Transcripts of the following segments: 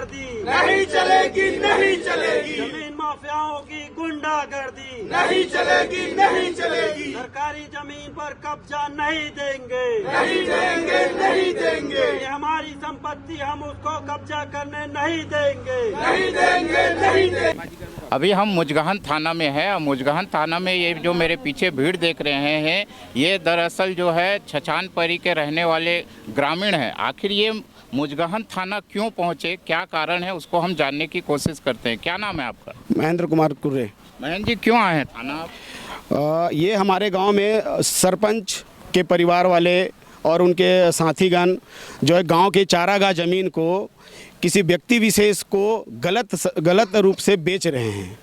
गुंडागर्दी नहीं चलेगी, नहीं चलेगी, जमीन माफियाओं की गुंडागर्दी नहीं चलेगी, नहीं चलेगी, सरकारी जमीन पर कब्जा नहीं देंगे, नहीं देंगे, नहीं देंगे, ये हमारी संपत्ति, हम उसको कब्जा करने नहीं देंगे, नहीं देंगे, नहीं देंगे। अभी हम मुजगहन थाना में है और मुजगहन थाना में ये जो मेरे पीछे भीड़ देख रहे हैं ये दरअसल जो है छछानपरी के रहने वाले ग्रामीण हैं। आखिर ये मुजगहन थाना क्यों पहुंचे, क्या कारण है, उसको हम जानने की कोशिश करते हैं। क्या नाम है आपका? महेंद्र कुमार कुर्रे। महेंद्र जी, क्यों आए हैं थाना आप? ये हमारे गांव में सरपंच के परिवार वाले और उनके साथीगण जो है गांव के चारागाह ज़मीन को किसी व्यक्ति विशेष को गलत रूप से बेच रहे हैं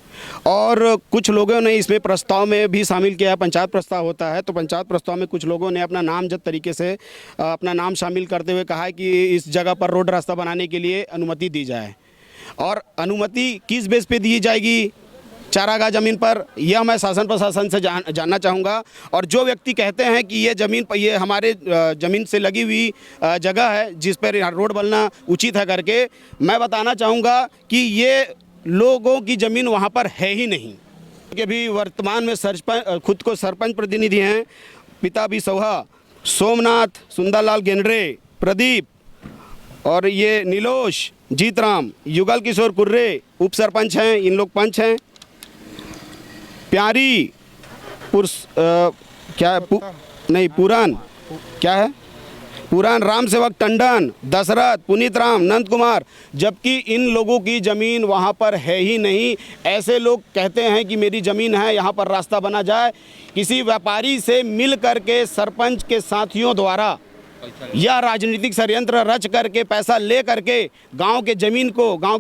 और कुछ लोगों ने इसमें प्रस्ताव में भी शामिल किया। पंचायत प्रस्ताव होता है तो पंचायत प्रस्ताव में कुछ लोगों ने अपना नामजद तरीके से अपना नाम शामिल करते हुए कहा है कि इस जगह पर रोड रास्ता बनाने के लिए अनुमति दी जाए। और अनुमति किस बेस पे दी जाएगी चारागाह ज़मीन पर, यह मैं शासन प्रशासन से जानना चाहूँगा। और जो व्यक्ति कहते हैं कि ये ज़मीन पर, ये हमारे ज़मीन से लगी हुई जगह है जिस पर रोड बनना उचित है करके, मैं बताना चाहूँगा कि ये लोगों की ज़मीन वहाँ पर है ही नहीं। कि भी वर्तमान में खुद को सरपंच प्रतिनिधि हैं, पिता भी सौहा, सोमनाथ, सुंदरलाल गेंद्रे, प्रदीप और ये नीलोश, जीतराम, युगल किशोर कुर्रे उप सरपंच हैं, इन लोग पंच हैं। प्यारी पूरन क्या है, पुरान, राम सेवक टंडन, दशरथ, पुनीत राम, नंद कुमार, जबकि इन लोगों की ज़मीन वहाँ पर है ही नहीं। ऐसे लोग कहते हैं कि मेरी ज़मीन है, यहाँ पर रास्ता बना जाए। किसी व्यापारी से मिल करके सरपंच के साथियों द्वारा यह राजनीतिक षड्यंत्र रच करके पैसा ले करके गांव के ज़मीन को, गांव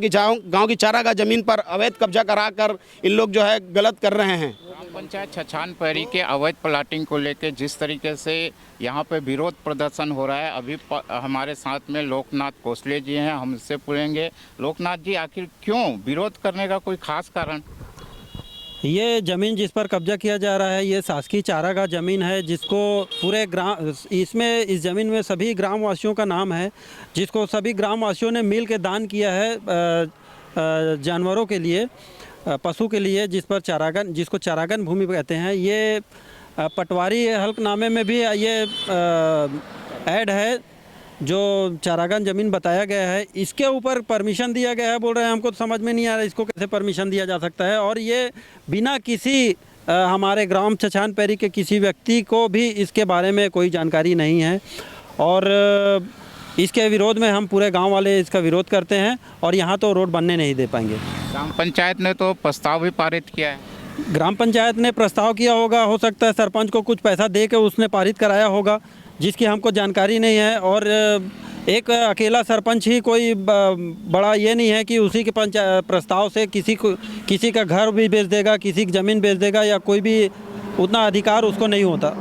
की चारागाह ज़मीन पर अवैध कब्जा कराकर इन लोग जो है गलत कर रहे हैं। ग्राम पंचायत छछानपरी के अवैध प्लाटिंग को लेकर जिस तरीके से यहाँ पे विरोध प्रदर्शन हो रहा है, अभी हमारे साथ में लोकनाथ कोसले जी हैं, हम इससे पूछेंगे। लोकनाथ जी, आखिर क्यों विरोध करने का कोई खास कारण? ये ज़मीन जिस पर कब्जा किया जा रहा है ये शासकीय चारागाह ज़मीन है, जिसको पूरे इस ज़मीन में सभी ग्रामवासियों का नाम है, जिसको सभी ग्रामवासियों ने मिल के दान किया है जानवरों के लिए, पशु के लिए, जिसको चारागाह भूमि कहते हैं। ये पटवारी हल्फनामे में भी ये ऐड है जो चारागाह ज़मीन बताया गया है। इसके ऊपर परमिशन दिया गया है, बोल रहे हैं हमको तो समझ में नहीं आ रहा इसको कैसे परमिशन दिया जा सकता है। और ये बिना किसी हमारे ग्राम छछानपरी के किसी व्यक्ति को भी इसके बारे में कोई जानकारी नहीं है और इसके विरोध में हम पूरे गांव वाले इसका विरोध करते हैं और यहाँ तो रोड बनने नहीं दे पाएंगे। ग्राम पंचायत ने तो प्रस्ताव भी पारित किया है। ग्राम पंचायत ने प्रस्ताव किया होगा, हो सकता है सरपंच को कुछ पैसा दे के उसने पारित कराया होगा, जिसकी हमको जानकारी नहीं है। और एक अकेला सरपंच ही कोई बड़ा ये नहीं है कि उसी के प्रस्ताव से किसी का घर भी बेच देगा, किसी की ज़मीन बेच देगा, या कोई भी उतना अधिकार उसको नहीं होता।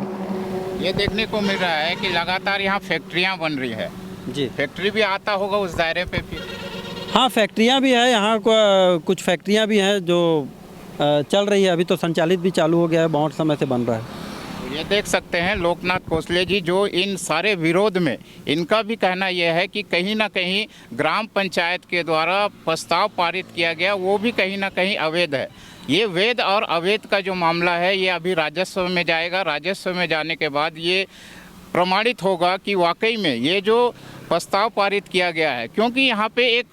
ये देखने को मिल रहा है कि लगातार यहाँ फैक्ट्रियाँ बन रही है जी। फैक्ट्री भी आता होगा उस दायरे पे फिर? हाँ, फैक्ट्रियाँ भी है यहाँ, कुछ फैक्ट्रियाँ भी हैं जो चल रही है, अभी तो संचालित भी चालू हो गया है, बहुत समय से बन रहा है। ये देख सकते हैं लोकनाथ कोसले जी, जो इन सारे विरोध में इनका भी कहना यह है कि कहीं ना कहीं ग्राम पंचायत के द्वारा प्रस्ताव पारित किया गया वो भी कहीं ना कहीं अवैध है। ये वैध और अवैध का जो मामला है ये अभी राजस्व में जाएगा। राजस्व में जाने के बाद ये प्रमाणित होगा कि वाकई में ये जो प्रस्ताव पारित किया गया है, क्योंकि यहाँ पे एक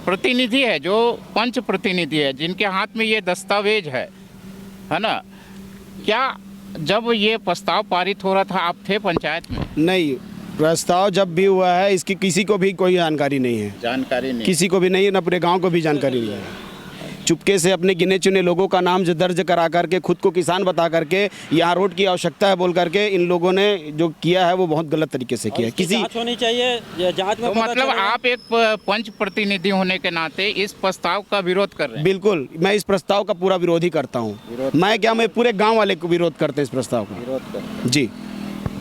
प्रतिनिधि है जो पंच प्रतिनिधि है जिनके हाथ में ये दस्तावेज है ना। क्या जब ये प्रस्ताव पारित हो रहा था आप थे पंचायत में? नहीं, प्रस्ताव जब भी हुआ है इसकी किसी को भी कोई जानकारी नहीं है। जानकारी नहीं, किसी को भी नहीं है, ना पूरे गांव को भी जानकारी नहीं है। चुपके से अपने गिने चुने लोगों का नाम दर्ज करा करके खुद को किसान बता करके यहाँ रोड की आवश्यकता है बोल करके इन लोगों ने जो किया है वो बहुत गलत तरीके से किया है। किसी जांच होनी चाहिए, जांच में तो मतलब आप एक पंच प्रतिनिधि होने के नाते इस प्रस्ताव का विरोध कर रहे हैं? बिल्कुल, मैं इस प्रस्ताव का पूरा विरोध ही करता हूँ। मैं पूरे गाँव वाले को विरोध करते हैं इस प्रस्ताव का। विरोध कर जी।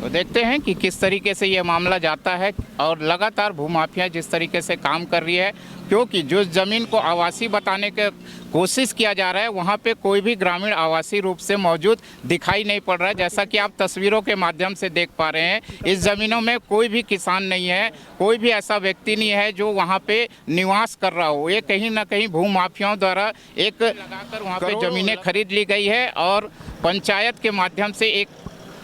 तो देखते हैं कि किस तरीके से ये मामला जाता है और लगातार भूमाफिया जिस तरीके से काम कर रही है, क्योंकि जो ज़मीन को आवासीय बताने की कोशिश किया जा रहा है वहाँ पे कोई भी ग्रामीण आवासीय रूप से मौजूद दिखाई नहीं पड़ रहा है। जैसा कि आप तस्वीरों के माध्यम से देख पा रहे हैं, इस ज़मीनों में कोई भी किसान नहीं है, कोई भी ऐसा व्यक्ति नहीं है जो वहाँ पे निवास कर रहा हो। ये कहीं ना कहीं भूमाफियाओं द्वारा एक लगाकर वहाँ पे ज़मीनें खरीद ली गई है और पंचायत के माध्यम से एक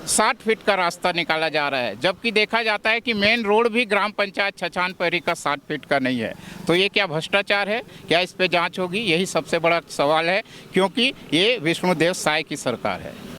60 फीट का रास्ता निकाला जा रहा है, जबकि देखा जाता है कि मेन रोड भी ग्राम पंचायत छछानपहरी का 60 फीट का नहीं है। तो ये क्या भ्रष्टाचार है? क्या इस पे जांच होगी? यही सबसे बड़ा सवाल है, क्योंकि ये विष्णुदेव साय की सरकार है।